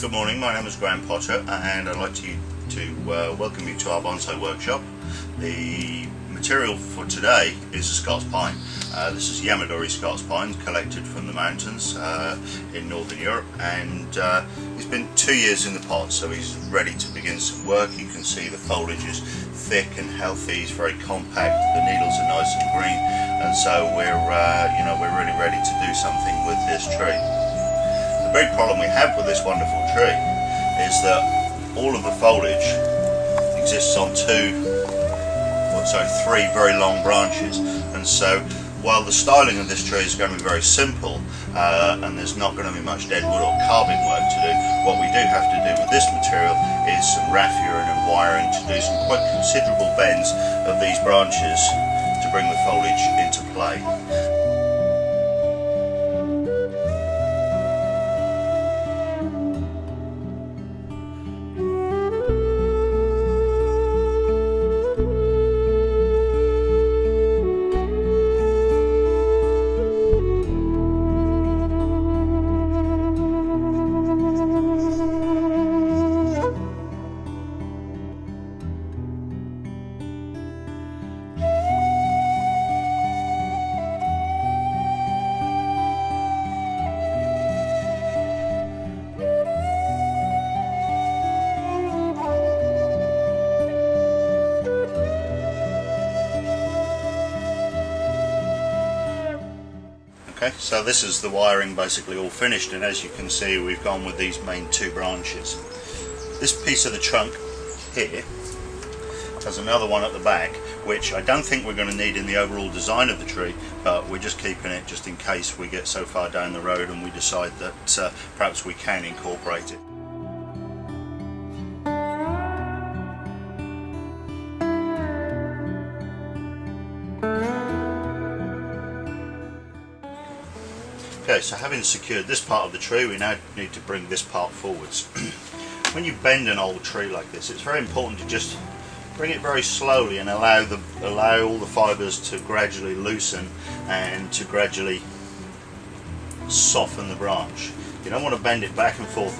Good morning, my name is Graham Potter and I'd like to welcome you to our bonsai workshop. The material for today is a Scots pine. This is Yamadori Scots pine collected from the mountains in Northern Europe, and he's been 2 years in the pot, so he's ready to begin some work. You can see the foliage is thick and healthy, he's very compact, the needles are nice and green, and so we're really ready to do something with this tree. The big problem we have with this wonderful tree is that all of the foliage exists on three very long branches, and so while the styling of this tree is going to be very simple and there's not going to be much dead wood or carving work to do, what we do have to do with this material is some raffuring and wiring to do some quite considerable bends of these branches to bring the foliage into play. Okay, so this is the wiring basically all finished, and as you can see we've gone with these main two branches. This piece of the trunk here has another one at the back, which I don't think we're going to need in the overall design of the tree, but we're just keeping it just in case we get so far down the road and we decide that perhaps we can incorporate it. Okay, so having secured this part of the tree, we now need to bring this part forwards. When you bend an old tree like this, it's very important to just bring it very slowly and allow all the fibres to gradually loosen and to gradually soften the branch. You don't want to bend it back and forth,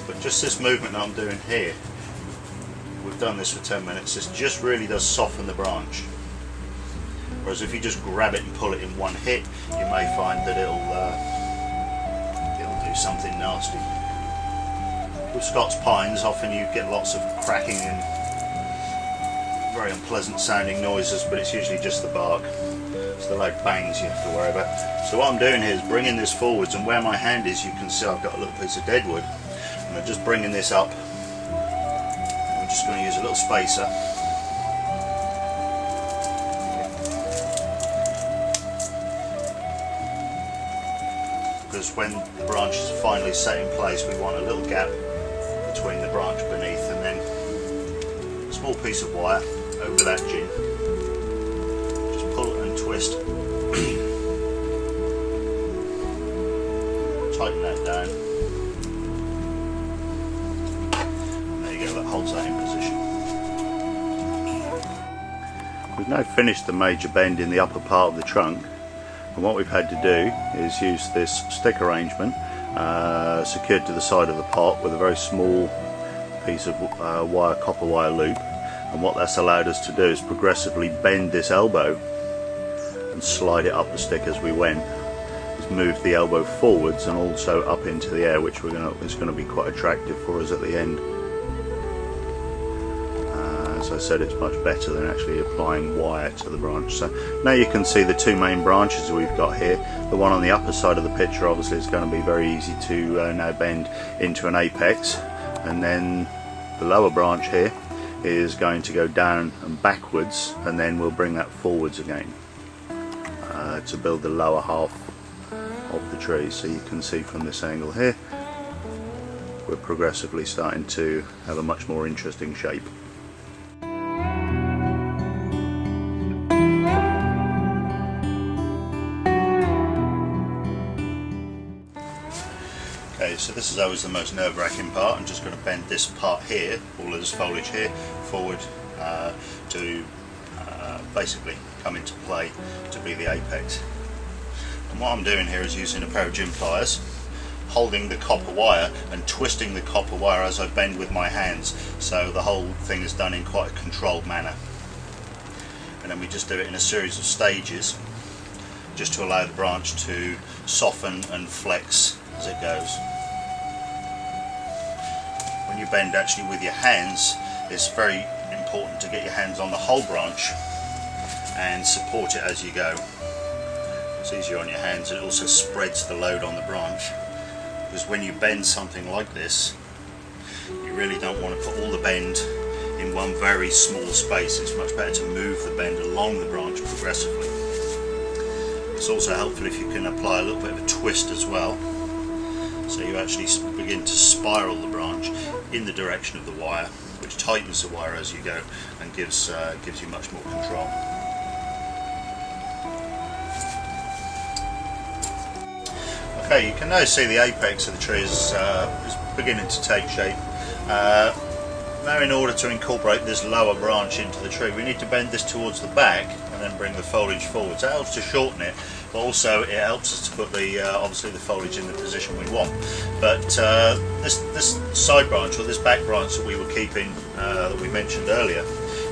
but just this movement that I'm doing here, we've done this for 10 minutes, this just really does soften the branch. Whereas if you just grab it and pull it in one hit, you may find that it'll do something nasty. With Scots pines, often you get lots of cracking and very unpleasant sounding noises, but it's usually just the bark. It's the loud bangs you have to worry about. So what I'm doing here is bringing this forwards, and where my hand is, you can see I've got a little piece of dead wood, and I'm just bringing this up. I'm just going to use a little spacer. Because when the branches are finally set in place, we want a little gap between the branch beneath, and then a small piece of wire over that gin. Just pull and twist. Tighten that down. And there you go, that holds that in position. We've now finished the major bend in the upper part of the trunk. And what we've had to do is use this stick arrangement secured to the side of the pot with a very small piece of copper wire loop, and what that's allowed us to do is progressively bend this elbow and slide it up the stick as we went. Just move the elbow forwards and also up into the air, which is going to be quite attractive for us at the end. As I said, it's much better than actually applying wire to the branch. So now you can see the two main branches we've got here. The one on the upper side of the picture obviously is going to be very easy to now bend into an apex, and then the lower branch here is going to go down and backwards, and then we'll bring that forwards again to build the lower half of the tree. So you can see from this angle here we're progressively starting to have a much more interesting shape. Okay, so this is always the most nerve-wracking part. I'm just going to bend this part here, all of this foliage here, forward to basically come into play to be the apex. And what I'm doing here is using a pair of gym pliers, holding the copper wire and twisting the copper wire as I bend with my hands, so the whole thing is done in quite a controlled manner. And then we just do it in a series of stages, just to allow the branch to soften and flex as it goes. When you bend actually with your hands, it's very important to get your hands on the whole branch and support it as you go. It's easier on your hands, and it also spreads the load on the branch, because when you bend something like this, you really don't want to put all the bend in one very small space. It's much better to move the bend along the branch progressively. It's also helpful if you can apply a little bit of a twist as well, so you actually begin to spiral the branch in the direction of the wire, which tightens the wire as you go and gives you much more control. Okay, you can now see the apex of the tree is beginning to take shape. Now, in order to incorporate this lower branch into the tree, we need to bend this towards the back and then bring the foliage forward. So it helps to shorten it, but also it helps us to put the obviously the foliage in the position we want. But this side branch, or this back branch that we were keeping, that we mentioned earlier,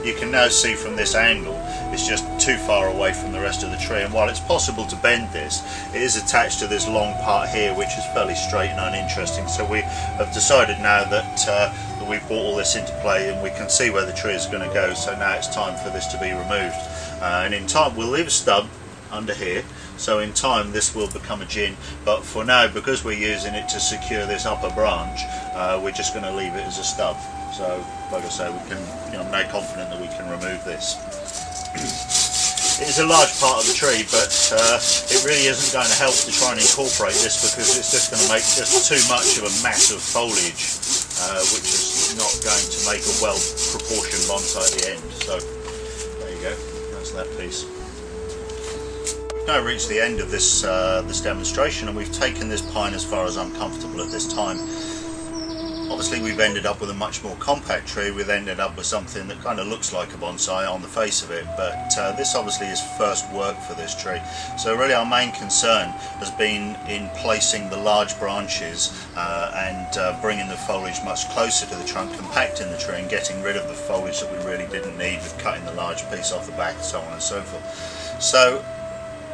you can now see from this angle it's just too far away from the rest of the tree, and while it's possible to bend this, it is attached to this long part here which is fairly straight and uninteresting. So we have decided now that we've brought all this into play and we can see where the tree is going to go, so now it's time for this to be removed. And in time we'll leave a stub under here, so in time this will become a gin, but for now, because we're using it to secure this upper branch, we're just going to leave it as a stub. So like I say, we can, I'm now confident that we can remove this. It is a large part of the tree, but it really isn't going to help to try and incorporate this, because it's just going to make just too much of a mass of foliage, which is not going to make a well proportioned bonsai at the end. So there you go, that's that piece. We've now reached the end of this this demonstration, and we've taken this pine as far as I'm comfortable at this time. Obviously we've ended up with a much more compact tree. We've ended up with something that kind of looks like a bonsai on the face of it, but this obviously is first work for this tree. So really our main concern has been in placing the large branches and bringing the foliage much closer to the trunk, compacting the tree and getting rid of the foliage that we really didn't need, with cutting the large piece off the back and so on and so forth. So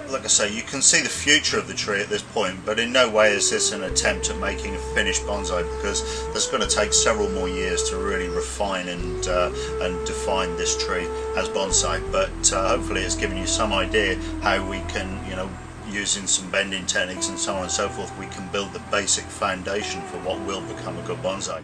like I say, you can see the future of the tree at this point, but in no way is this an attempt at making a finished bonsai, because that's going to take several more years to really refine and define this tree as bonsai. But hopefully it's given you some idea how we can, using some bending techniques and so on and so forth, we can build the basic foundation for what will become a good bonsai.